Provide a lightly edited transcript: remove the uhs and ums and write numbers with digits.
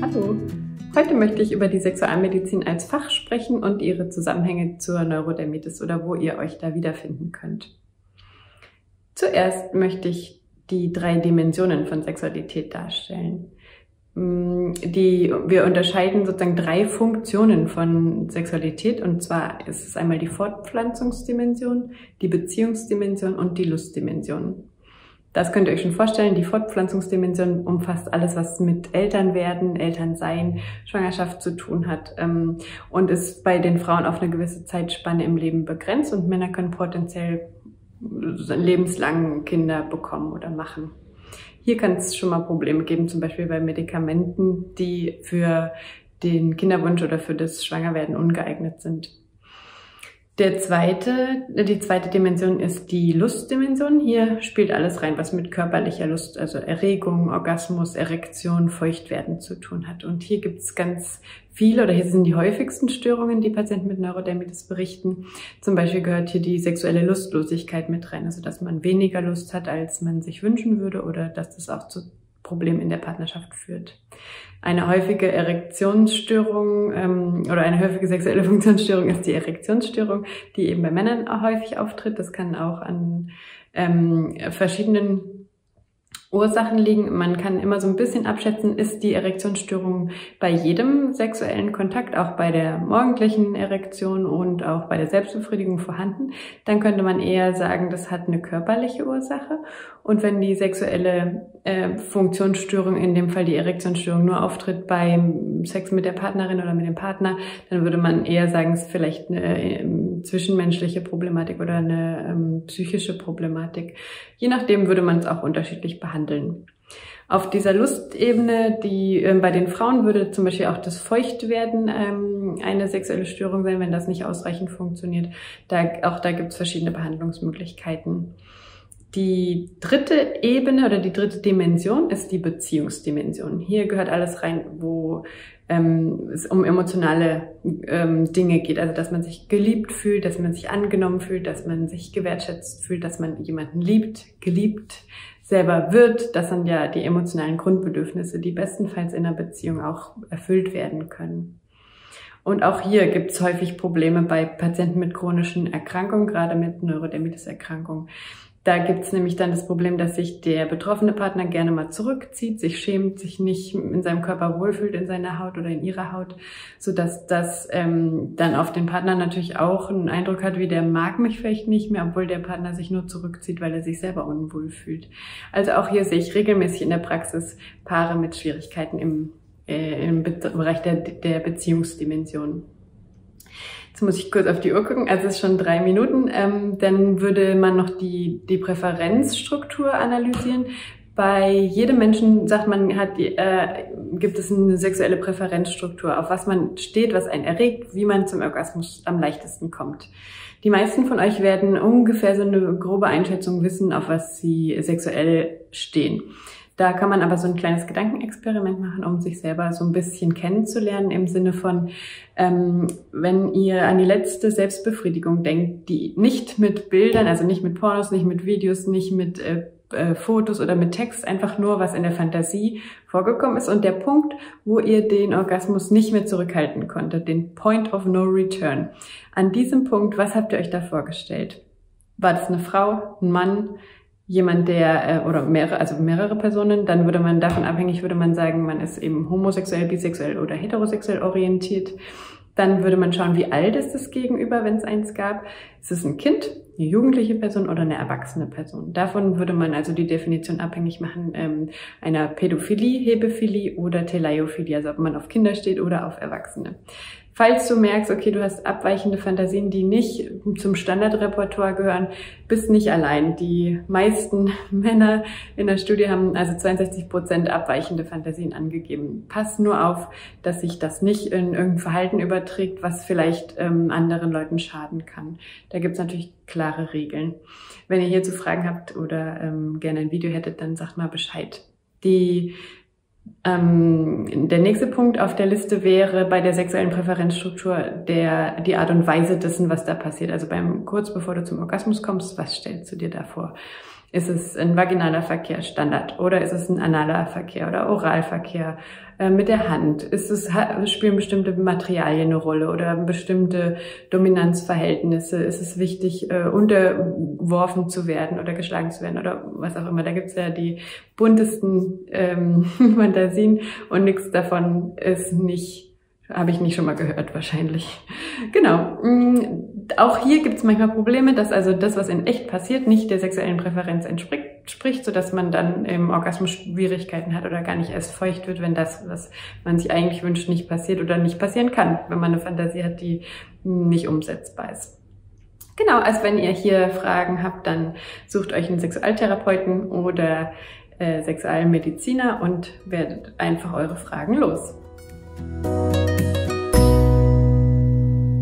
Hallo! Heute möchte ich über die Sexualmedizin als Fach sprechen und ihre Zusammenhänge zur Neurodermitis oder wo ihr euch da wiederfinden könnt. Zuerst möchte ich die 3 Dimensionen von Sexualität darstellen. Wir unterscheiden sozusagen 3 Funktionen von Sexualität, und zwar ist es einmal die Fortpflanzungsdimension, die Beziehungsdimension und die Lustdimension. Das könnt ihr euch schon vorstellen, die Fortpflanzungsdimension umfasst alles, was mit Elternwerden, Elternsein, Schwangerschaft zu tun hat, und ist bei den Frauen auf eine gewisse Zeitspanne im Leben begrenzt, und Männer können potenziell lebenslang Kinder bekommen oder machen. Hier kann es schon mal Probleme geben, zum Beispiel bei Medikamenten, die für den Kinderwunsch oder für das Schwangerwerden ungeeignet sind. Die zweite Dimension ist die Lustdimension. Hier spielt alles rein, was mit körperlicher Lust, also Erregung, Orgasmus, Erektion, Feuchtwerden zu tun hat. Und hier gibt es ganz viele, oder hier sind die häufigsten Störungen, die Patienten mit Neurodermitis berichten. Zum Beispiel gehört hier die sexuelle Lustlosigkeit mit rein, also dass man weniger Lust hat, als man sich wünschen würde, oder dass das auch zu Problemen in der Partnerschaft führt. Eine häufige Erektionsstörung oder eine häufige sexuelle Funktionsstörung ist die Erektionsstörung, die eben bei Männern auch häufig auftritt. Das kann auch an verschiedenen Ursachen liegen. Man kann immer so ein bisschen abschätzen, ist die Erektionsstörung bei jedem sexuellen Kontakt, auch bei der morgendlichen Erektion und auch bei der Selbstbefriedigung vorhanden. Dann könnte man eher sagen, das hat eine körperliche Ursache. Und wenn die sexuelle Funktionsstörung, in dem Fall die Erektionsstörung, nur auftritt beim Sex mit der Partnerin oder mit dem Partner, dann würde man eher sagen, es ist vielleicht eine zwischenmenschliche Problematik oder eine psychische Problematik. Je nachdem würde man es auch unterschiedlich behandeln. Auf dieser Lustebene, bei den Frauen würde zum Beispiel auch das Feuchtwerden eine sexuelle Störung sein, wenn das nicht ausreichend funktioniert. Auch da gibt es verschiedene Behandlungsmöglichkeiten. Die dritte Ebene oder die dritte Dimension ist die Beziehungsdimension. Hier gehört alles rein, wo es um emotionale Dinge geht. Also, dass man sich geliebt fühlt, dass man sich angenommen fühlt, dass man sich gewertschätzt fühlt, dass man jemanden liebt, geliebt selber wird. Das sind ja die emotionalen Grundbedürfnisse, die bestenfalls in einer Beziehung auch erfüllt werden können. Und auch hier gibt es häufig Probleme bei Patienten mit chronischen Erkrankungen, gerade mit Neurodermitis-Erkrankungen. Da gibt es nämlich dann das Problem, dass sich der betroffene Partner gerne mal zurückzieht, sich schämt, sich nicht in seinem Körper wohlfühlt, in seiner Haut oder in ihrer Haut, sodass das dann auf den Partner natürlich auch einen Eindruck hat, wie der mag mich vielleicht nicht mehr, obwohl der Partner sich nur zurückzieht, weil er sich selber unwohl fühlt. Also auch hier sehe ich regelmäßig in der Praxis Paare mit Schwierigkeiten im Bereich der Beziehungsdimension. Jetzt muss ich kurz auf die Uhr gucken, also es ist schon 3 Minuten. Dann würde man noch die Präferenzstruktur analysieren. Bei jedem Menschen, sagt man, gibt es eine sexuelle Präferenzstruktur, auf was man steht, was einen erregt, wie man zum Orgasmus am leichtesten kommt. Die meisten von euch werden ungefähr so eine grobe Einschätzung wissen, auf was sie sexuell stehen. Da kann man aber so ein kleines Gedankenexperiment machen, um sich selber so ein bisschen kennenzulernen, im Sinne von, wenn ihr an die letzte Selbstbefriedigung denkt, die nicht mit Bildern, also nicht mit Pornos, nicht mit Videos, nicht mit Fotos oder mit Text, einfach nur, was in der Fantasie vorgekommen ist, und der Punkt, wo ihr den Orgasmus nicht mehr zurückhalten konntet, den Point of No Return. An diesem Punkt, was habt ihr euch da vorgestellt? War das eine Frau, ein Mann, jemand, oder mehrere Personen? Dann würde man davon abhängig, sagen, man ist eben homosexuell, bisexuell oder heterosexuell orientiert. Dann würde man schauen, wie alt ist das Gegenüber, wenn es eins gab. Ist es ein Kind, eine jugendliche Person oder eine erwachsene Person? Davon würde man also die Definition abhängig machen, einer Pädophilie, Hebephilie oder Telaiophilie, also ob man auf Kinder steht oder auf Erwachsene. Falls du merkst, okay, du hast abweichende Fantasien, die nicht zum Standardrepertoire gehören, bist nicht allein. Die meisten Männer in der Studie haben also 62% abweichende Fantasien angegeben. Pass nur auf, dass sich das nicht in irgendein Verhalten überträgt, was vielleicht anderen Leuten schaden kann. Da gibt's natürlich klare Regeln. Wenn ihr hierzu Fragen habt oder gerne ein Video hättet, dann sagt mal Bescheid. Der nächste Punkt auf der Liste wäre bei der sexuellen Präferenzstruktur die Art und Weise dessen, was da passiert. Also kurz bevor du zum Orgasmus kommst, was stellst du dir da vor? Ist es ein vaginaler Verkehr Standard oder ist es ein analer Verkehr oder Oralverkehr mit der Hand? Spielen bestimmte Materialien eine Rolle oder bestimmte Dominanzverhältnisse? Ist es wichtig, unterworfen zu werden oder geschlagen zu werden oder was auch immer? Da gibt's ja die buntesten Fantasien und nichts davon habe ich nicht schon mal gehört, wahrscheinlich. Genau. Auch hier gibt es manchmal Probleme, dass also das, was in echt passiert, nicht der sexuellen Präferenz entspricht, sodass man dann im Orgasmus Schwierigkeiten hat oder gar nicht erst feucht wird, wenn das, was man sich eigentlich wünscht, nicht passiert oder nicht passieren kann, wenn man eine Fantasie hat, die nicht umsetzbar ist. Genau, also wenn ihr hier Fragen habt, dann sucht euch einen Sexualtherapeuten oder Sexualmediziner und werdet einfach eure Fragen los.